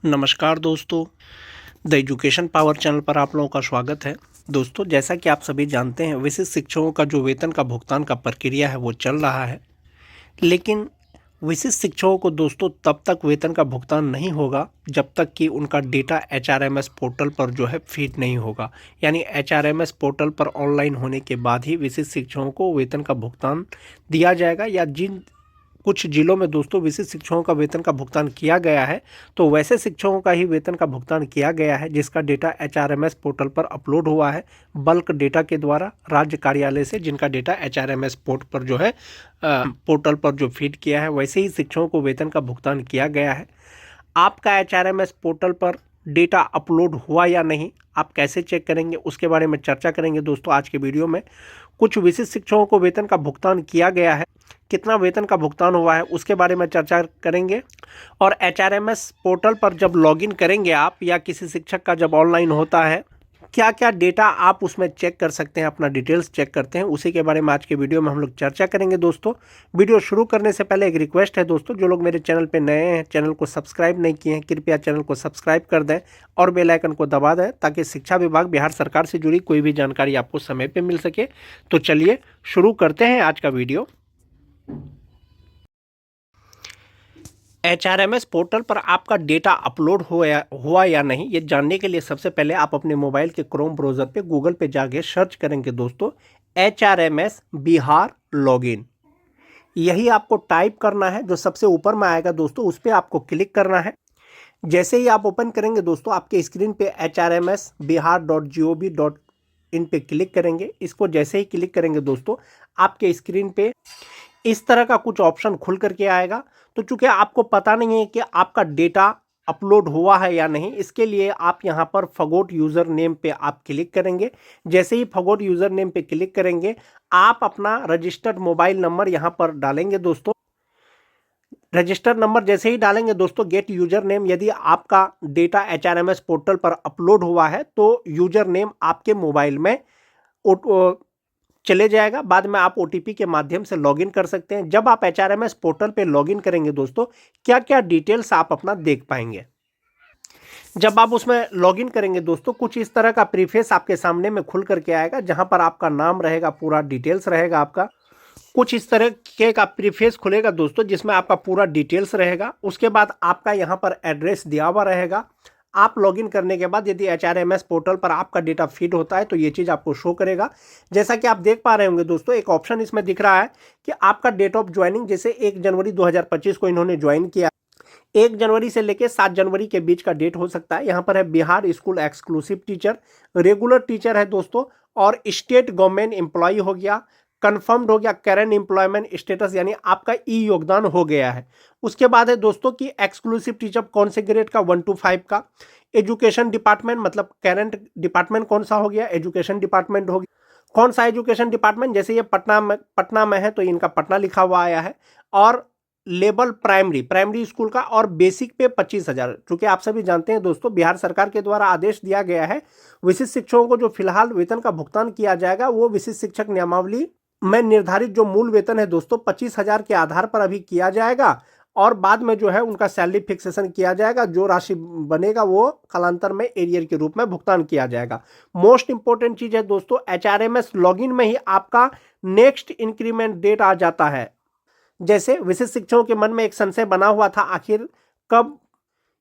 नमस्कार दोस्तों, the education power channel पर आप लोगों का स्वागत है। दोस्तों, जैसा कि आप सभी जानते हैं, विशिष्ट शिक्षकों का जो वेतन का भुगतान का प्रक्रिया है वो चल रहा है। लेकिन विशिष्ट शिक्षकों को दोस्तों तब तक वेतन का भुगतान नहीं होगा जब तक कि उनका डेटा एचआरएमएस पोर्टल पर जो है फीड नहीं होगा। यानी एचआरएमएस पोर्टल पर ऑनलाइन होने के बाद ही विशिष्ट शिक्षकों को वेतन का भुगतान दिया जाएगा। या जिन कुछ जिलों में दोस्तों विशिष्ट शिक्षकों का वेतन का भुगतान किया गया है, तो वैसे शिक्षकों का ही वेतन का भुगतान किया गया है जिसका डेटा एचआरएमएस पोर्टल पर अपलोड हुआ है बल्क डेटा के द्वारा राज्य कार्यालय से, जिनका डेटा एचआरएमएस पोर्ट पर जो है पोर्टल पर जो फीड किया है, वैसे ही शिक्षकों को वेतन का भुगतान किया गया है। आपका एचआरएमएस पोर्टल पर डेटा अपलोड हुआ या नहीं, आप कैसे चेक करेंगे, उसके बारे में चर्चा करेंगे दोस्तों आज के वीडियो में। कुछ विशिष्ट शिक्षकों को वेतन का भुगतान किया गया है, कितना वेतन का भुगतान हुआ है उसके बारे में चर्चा करेंगे। और एचआरएमएस पोर्टल पर जब लॉगिन करेंगे आप, या किसी शिक्षक का जब ऑनलाइन होता है, क्या क्या डेटा आप उसमें चेक कर सकते हैं, अपना डिटेल्स चेक करते हैं, उसी के बारे में आज के वीडियो में हम लोग चर्चा करेंगे दोस्तों। वीडियो शुरू करने से पहले एक रिक्वेस्ट है दोस्तों, जो लोग मेरे चैनल पे नए हैं, चैनल को सब्सक्राइब नहीं किए हैं, कृपया चैनल को सब्सक्राइब कर दें और बेल आइकन को दबा दें ताकि शिक्षा विभाग बिहार सरकार से जुड़ी कोई भी जानकारी आपको समय पर मिल सके। तो चलिए शुरू करते हैं आज का वीडियो। एचआरएमएस पोर्टल पर आपका डेटा अपलोड हुआ या नहीं, ये जानने के लिए सबसे पहले आप अपने मोबाइल के क्रोम ब्राउज़र पे गूगल पे जाके सर्च करेंगे दोस्तों एचआरएमएस बिहार लॉगिन। यही आपको टाइप करना है, जो सबसे ऊपर में आएगा दोस्तों उस पर आपको क्लिक करना है। जैसे ही आप ओपन करेंगे दोस्तों, आपके स्क्रीन पे hrms.bihar.gov.in पे क्लिक करेंगे। इसको जैसे ही क्लिक करेंगे दोस्तों, आपके स्क्रीन पे इस तरह का कुछ ऑप्शन खुल करके आएगा। तो चूंकि आपको पता नहीं है कि आपका डेटा अपलोड हुआ है या नहीं, इसके लिए आप यहां पर फॉरगॉट यूज़र नेम पे आप क्लिक करेंगे। जैसे ही फॉरगॉट यूज़र नेम पे क्लिक करेंगे, आप अपना रजिस्टर्ड मोबाइल नंबर यहां पर डालेंगे दोस्तों। रजिस्टर नंबर जैसे ही डालेंगे दोस्तों, गेट यूजर नेम, यदि आपका डेटा एचआरएमएस पोर्टल पर अपलोड हुआ है तो यूजर नेम आपके मोबाइल में चले जाएगा। बाद में आप ओटीपी के माध्यम से लॉगिन कर सकते हैं। जब आप एचआरएमएस पोर्टल पे लॉगिन करेंगे दोस्तों, क्या क्या डिटेल्स आप अपना देख पाएंगे। जब आप उसमें लॉगिन करेंगे दोस्तों, कुछ इस तरह का प्रीफेस आपके सामने में खुल करके आएगा, जहां पर आपका नाम रहेगा, पूरा डिटेल्स रहेगा आपका। कुछ इस तरह के का प्रीफेस खुलेगा दोस्तों, जिसमें आपका पूरा डिटेल्स रहेगा। उसके बाद आपका यहाँ पर एड्रेस दिया हुआ रहेगा। आप लॉगिन करने के बाद यदि एचआरएमएस पोर्टल पर आपका डेटा फीड होता है तो ये चीज़ आपको शो करेगा। जैसा कि आप देख पा रहे होंगे दोस्तों, एक ऑप्शन इसमें दिख रहा है कि आपका डेट ऑफ ज्वाइनिंग, जैसे 1 जनवरी 2025 को इन्होंने ज्वाइन किया, 1 जनवरी से लेकर 7 जनवरी के बीच का डेट हो सकता है। यहाँ पर है Bihar school exclusive teacher, regular teacher है दोस्तों, और स्टेट गवर्नमेंट एम्प्लॉय हो गया, कंफर्म्ड हो गया, करंट एम्प्लॉयमेंट स्टेटस यानी आपका ई योगदान हो गया है। उसके बाद है दोस्तों कि एक्सक्लूसिव टीचर कौन से ग्रेड का, 1 to 5 का। एजुकेशन डिपार्टमेंट मतलब करंट डिपार्टमेंट कौन सा हो गया, एजुकेशन डिपार्टमेंट हो गया। कौन सा एजुकेशन डिपार्टमेंट, जैसे ये पटना में है तो इनका पटना लिखा हुआ आया है। और लेवल प्राइमरी स्कूल का, और बेसिक पे 25,000। चूंकि आप सभी जानते हैं दोस्तों, बिहार सरकार के द्वारा आदेश दिया गया है, विशिष्ट शिक्षकों को जो फिलहाल वेतन का भुगतान किया जाएगा वो विशिष्ट शिक्षक नियमावली में निर्धारित जो मूल वेतन है दोस्तों 25,000 के आधार पर अभी किया जाएगा। और बाद में जो है उनका सैलरी फिक्सेशन किया जाएगा। जो राशि बनेगा वो कालांतर में एरियर के रूप में भुगतान किया जाएगा। मोस्ट इंपॉर्टेंट चीज है दोस्तों, एचआरएमएस लॉगिन में ही आपका नेक्स्ट इंक्रीमेंट डेट आ जाता है। जैसे विशिष्ट शिक्षकों के मन में एक संशय बना हुआ था, आखिर कब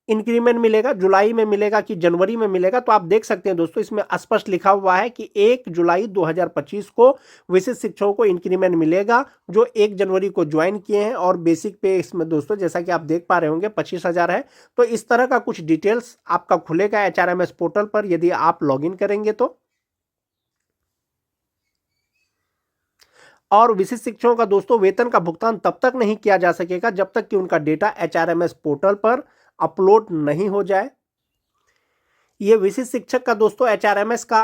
इंक्रीमेंट मिलेगा, जुलाई में मिलेगा कि जनवरी में मिलेगा, तो आप देख सकते हैं दोस्तों इसमें स्पष्ट लिखा हुआ है कि 1 जुलाई 2025 को विशिष्ट शिक्षकों को इंक्रीमेंट मिलेगा, जो 1 जनवरी को ज्वाइन किए हैं। और बेसिक पे इसमें दोस्तों जैसा कि आप देख पा रहे होंगे 25,000 है। तो इस तरह का कुछ डिटेल्स आपका खुलेगा एचआरएमएस पोर्टल पर यदि आप लॉगिन करेंगे तो। और विशिष्ट शिक्षकों का दोस्तों वेतन का भुगतान तब तक नहीं किया जा सकेगा जब तक कि उनका डेटा एचआरएमएस पोर्टल पर अपलोड नहीं हो जाए। ये विशिष्ट शिक्षक का दोस्तों एचआरएमएस का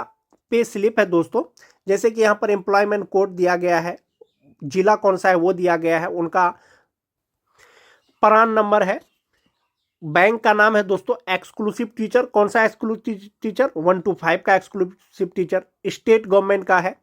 पे स्लिप है दोस्तों। जैसे कि यहाँ पर एम्प्लॉयमेंट कोड दिया गया है, जिला कौन सा है वो दिया गया है, उनका प्रान नंबर है, बैंक का नाम है दोस्तों एक्सक्लूसिव टीचर, कौन सा एक्सक्लूसिव टीचर, 1 to 5 का एक्सक्लूसिव टीचर, स्टेट गवर्नमेंट का है।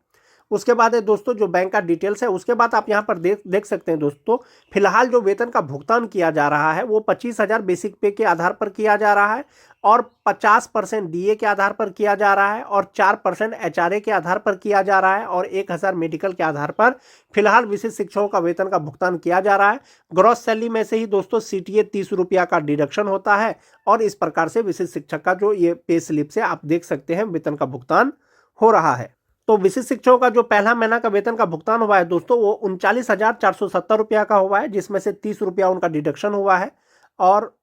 उसके बाद है दोस्तों जो बैंक का डिटेल्स है, उसके बाद आप यहाँ पर देख सकते हैं दोस्तों, फिलहाल जो वेतन का भुगतान किया जा रहा है वो 25,000 बेसिक पे के आधार पर किया जा रहा है और 50% डीए के आधार पर किया जा रहा है और 4% एचआरए के आधार पर किया जा रहा है और 1,000 मेडिकल के आधार पर फिलहाल विशिष्ट शिक्षकों का वेतन का भुगतान किया जा रहा है। ग्रॉस सैलरी में से ही दोस्तों सीटीए 30 रुपया का डिडक्शन होता है और इस प्रकार से विशिष्ट शिक्षक का जो ये पे स्लिप से आप देख सकते हैं वेतन का भुगतान हो रहा है। तो विशिष्ट शिक्षकों का जो पहला महीना का वेतन का भुगतान हुआ है दोस्तों वो 39,470 रुपया का हुआ है, जिसमें से 30 रुपया उनका डिडक्शन हुआ है। और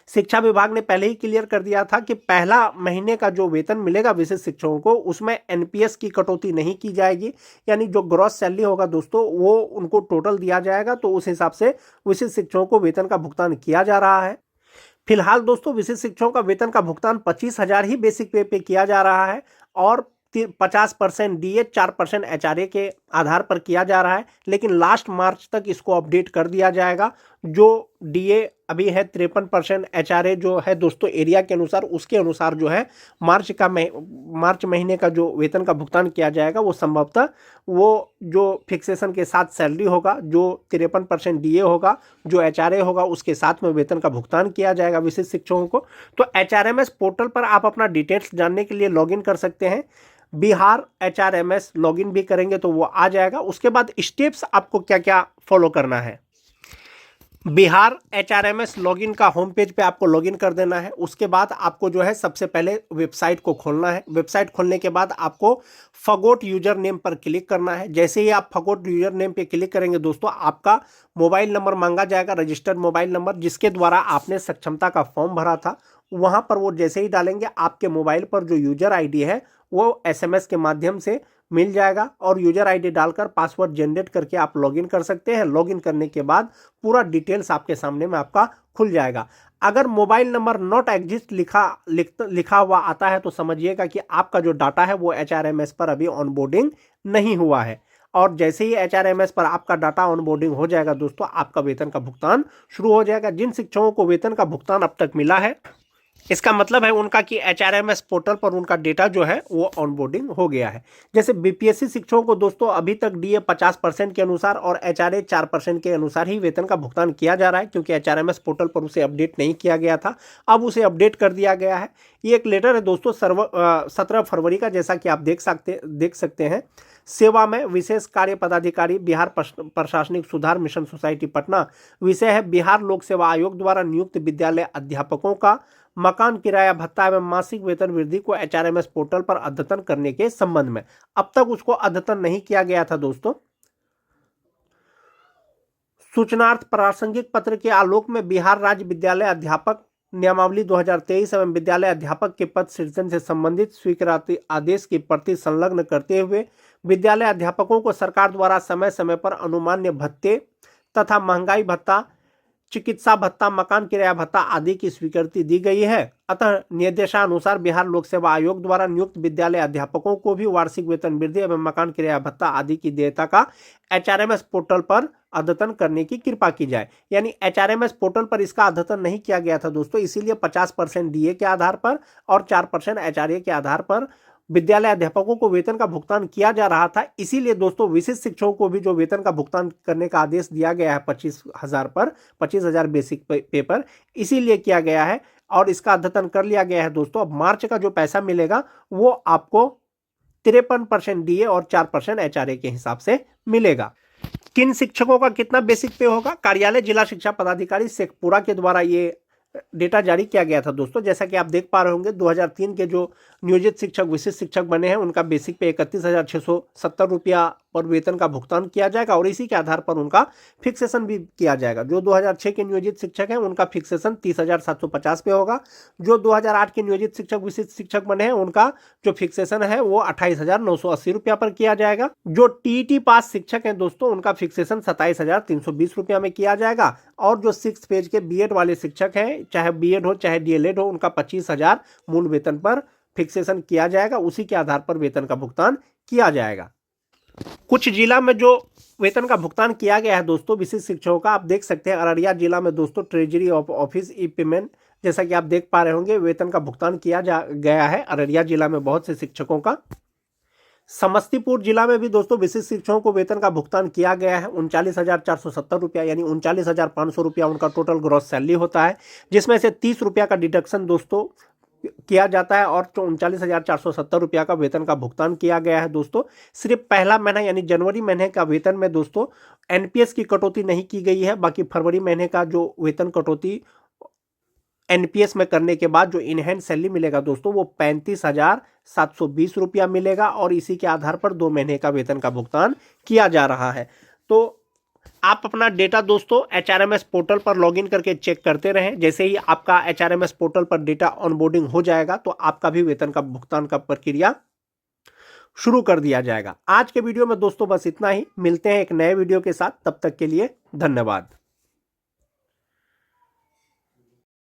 शिक्षा विभाग ने पहले ही क्लियर कर दिया था कि पहला महीने का जो वेतन मिलेगा विशिष्ट शिक्षकों को उसमें एनपीएस की कटौती नहीं की जाएगी, यानी जो ग्रॉस सैलरी होगा दोस्तों वो उनको टोटल दिया जाएगा। तो उस हिसाब से विशिष्ट शिक्षकों को वेतन का भुगतान किया जा रहा है। फिलहाल दोस्तों विशिष्ट शिक्षकों का वेतन का भुगतान 25,000 ही बेसिक पे किया जा रहा है और 50% डीए 4% एचआरए के आधार पर किया जा रहा है, लेकिन लास्ट मार्च तक इसको अपडेट कर दिया जाएगा। जो डीए अभी है 53%, एचआरए जो है दोस्तों एरिया के अनुसार उसके अनुसार जो है मार्च महीने का जो वेतन का भुगतान किया जाएगा वो संभवतः वो जो फिक्सेशन के साथ सैलरी होगा, जो 53% डीए होगा, जो एचआरए होगा उसके साथ में वेतन का भुगतान किया जाएगा विशिष्ट शिक्षकों को। तो एचआरएमएस पोर्टल पर आप अपना डिटेल्स जानने के लिए लॉगिन कर सकते हैं। बिहार एचआरएमएस लॉगिन भी करेंगे तो वो आ जाएगा। उसके बाद स्टेप्स आपको क्या क्या फॉलो करना है। बिहार एचआरएमएस लॉगिन का होम पेज पे आपको लॉगिन कर देना है। उसके बाद आपको जो है सबसे पहले वेबसाइट को खोलना है। वेबसाइट खोलने के बाद आपको फगोट यूजर नेम पर क्लिक करना है। जैसे ही आप फगोट यूजर नेम पे क्लिक करेंगे दोस्तों आपका मोबाइल नंबर मांगा जाएगा, रजिस्टर्ड मोबाइल नंबर जिसके द्वारा आपने सक्षमता का फॉर्म भरा था। वहां पर वो जैसे ही डालेंगे आपके मोबाइल पर जो यूजर आईडी है वो एसएमएस के माध्यम से मिल जाएगा और यूजर आईडी डालकर पासवर्ड जनरेट करके आप लॉगिन कर सकते हैं। लॉगिन करने के बाद पूरा डिटेल्स आपके सामने में आपका खुल जाएगा। अगर मोबाइल नंबर नॉट एग्जिस्ट लिखा हुआ आता है तो समझिएगा कि आपका जो डाटा है वो एचआरएमएस पर अभी ऑनबोर्डिंग नहीं हुआ है। और जैसे ही एचआरएमएस पर आपका डाटा ऑनबोर्डिंग हो जाएगा दोस्तों आपका वेतन का भुगतान शुरू हो जाएगा। जिन शिक्षकों को वेतन का भुगतान अब तक मिला है इसका मतलब है उनका कि एचआरएमएस पोर्टल पर उनका डेटा जो है वो ऑनबोर्डिंग हो गया है। जैसे बीपीएससी शिक्षकों को दोस्तों अभी तक डीए 50% के अनुसार और एचआरए 4% के अनुसार ही वेतन का भुगतान किया जा रहा है, क्योंकि एचआरएमएस पोर्टल पर उसे अपडेट नहीं किया गया था। अब उसे अपडेट कर दिया गया है। ये एक लेटर है दोस्तों 17 फरवरी का, जैसा कि आप देख सकते हैं। सेवा में विशेष कार्य पदाधिकारी बिहार प्रशासनिक सुधार मिशन सोसाइटी पटना। विषय है बिहार लोक सेवा आयोग द्वारा नियुक्त विद्यालय अध्यापकों का मकान किराया भत्ता एवं मासिक वेतन वृद्धि को एचआरएमएस पोर्टल पर अद्यतन करने के संबंध में। अब तक उसको अद्यतन नहीं किया गया था दोस्तों। सूचनार्थ प्रासंगिक पत्र के आलोक में बिहार राज्य विद्यालय अध्यापक नियमावली 2023 एवं विद्यालय अध्यापक के पद सृजन से संबंधित स्वीकृति आदेश की प्रति संलग्न करते हुए विद्यालय अध्यापकों को सरकार द्वारा समय समय पर अनुमान्य भत्ते तथा महंगाई भत्ता, चिकित्सा भत्ता, मकान किराया भत्ता आदि की स्वीकृति दी गई है। अतः निर्देशानुसार बिहार लोक सेवा आयोग द्वारा नियुक्त विद्यालय अध्यापकों को भी वार्षिक वेतन वृद्धि एवं मकान किराया भत्ता आदि की देयता का एचआरएमएस पोर्टल पर अद्यतन करने की कृपा की जाए। यानी एचआरएमएस पोर्टल पर इसका अद्यतन नहीं किया गया था दोस्तों, इसीलिए 50% डीए के आधार पर और 4% एचआरए के आधार पर विद्यालय अध्यापकों को वेतन का भुगतान किया जा रहा था। इसीलिए दोस्तों विशिष्ट शिक्षकों को भी जो वेतन का भुगतान करने का आदेश दिया गया है 25,000 बेसिक पे पर, इसीलिए किया गया है और इसका अद्यतन कर लिया गया है दोस्तों। अब मार्च का जो पैसा मिलेगा वो आपको 53% डीए और 4% एचआरए के हिसाब से मिलेगा। किन शिक्षकों का कितना बेसिक पे होगा? कार्यालय जिला शिक्षा पदाधिकारी शेखपुरा के द्वारा ये डेटा जारी किया गया था दोस्तों। जैसा कि आप देख पा रहे होंगे 2003 के जो नियोजित शिक्षक विशिष्ट शिक्षक बने हैं उनका बेसिक पे 31,670 रुपया पर वेतन का भुगतान किया जाएगा और इसी के आधार पर उनका फिक्सेशन भी किया जाएगा। जो 2006 के नियोजित शिक्षक हैं उनका फिक्सेशन 30,750 पे होगा। जो 2008 के नियोजित शिक्षक विशिष्ट शिक्षक बने हैं उनका जो फिक्सेशन है वो 28,980 रुपया पर किया जाएगा। जो टीईटी पास शिक्षक हैं दोस्तों उनका फिक्सेशन 27,320 रुपया में किया जाएगा। और जो 6 पेज के बीएड वाले शिक्षक हैं, चाहे बीएड हो चाहे डीएलएड हो, उनका 25,000 मूल वेतन पर फिक्सेशन किया जाएगा। उसी के आधार पर वेतन का भुगतान किया जाएगा। कुछ जिला में जो वेतन का भुगतान किया गया है दोस्तों विशिष्ट शिक्षकों का, आप देख सकते हैं अररिया जिला में दोस्तों ट्रेजरी ऑफिस ई पेमेंट, जैसा कि आप देख पा रहे होंगे वेतन का भुगतान किया गया है अररिया जिला में बहुत से शिक्षकों का। समस्तीपुर जिला में भी दोस्तों विशिष्ट शिक्षकों को वेतन का भुगतान किया गया है 39,470 रुपया, यानी 39,500 रुपया उनका टोटल ग्रॉस सैलरी होता है, जिसमें से 30 रुपया का डिडक्शन दोस्तों किया जाता है और 39,470 रुपया का वेतन का भुगतान किया गया है। दोस्तों सिर्फ पहला महीना यानी जनवरी महीने का वेतन में दोस्तों एनपीएस की कटौती नहीं की गई है, बाकी फरवरी महीने का जो वेतन कटौती एनपीएस में करने के बाद जो इनहैंड सैलरी मिलेगा दोस्तों वो 35,720 रुपया मिलेगा और इसी के आधार पर 2 महीने का वेतन का भुगतान किया जा रहा है। तो आप अपना डेटा दोस्तों एचआरएमएस पोर्टल पर लॉगिन करके चेक करते रहें। जैसे ही आपका एचआरएमएस पोर्टल पर डेटा ऑनबोर्डिंग हो जाएगा तो आपका भी वेतन का भुगतान का प्रक्रिया शुरू कर दिया जाएगा। आज के वीडियो में दोस्तों बस इतना ही, मिलते हैं एक नए वीडियो के साथ, तब तक के लिए धन्यवाद।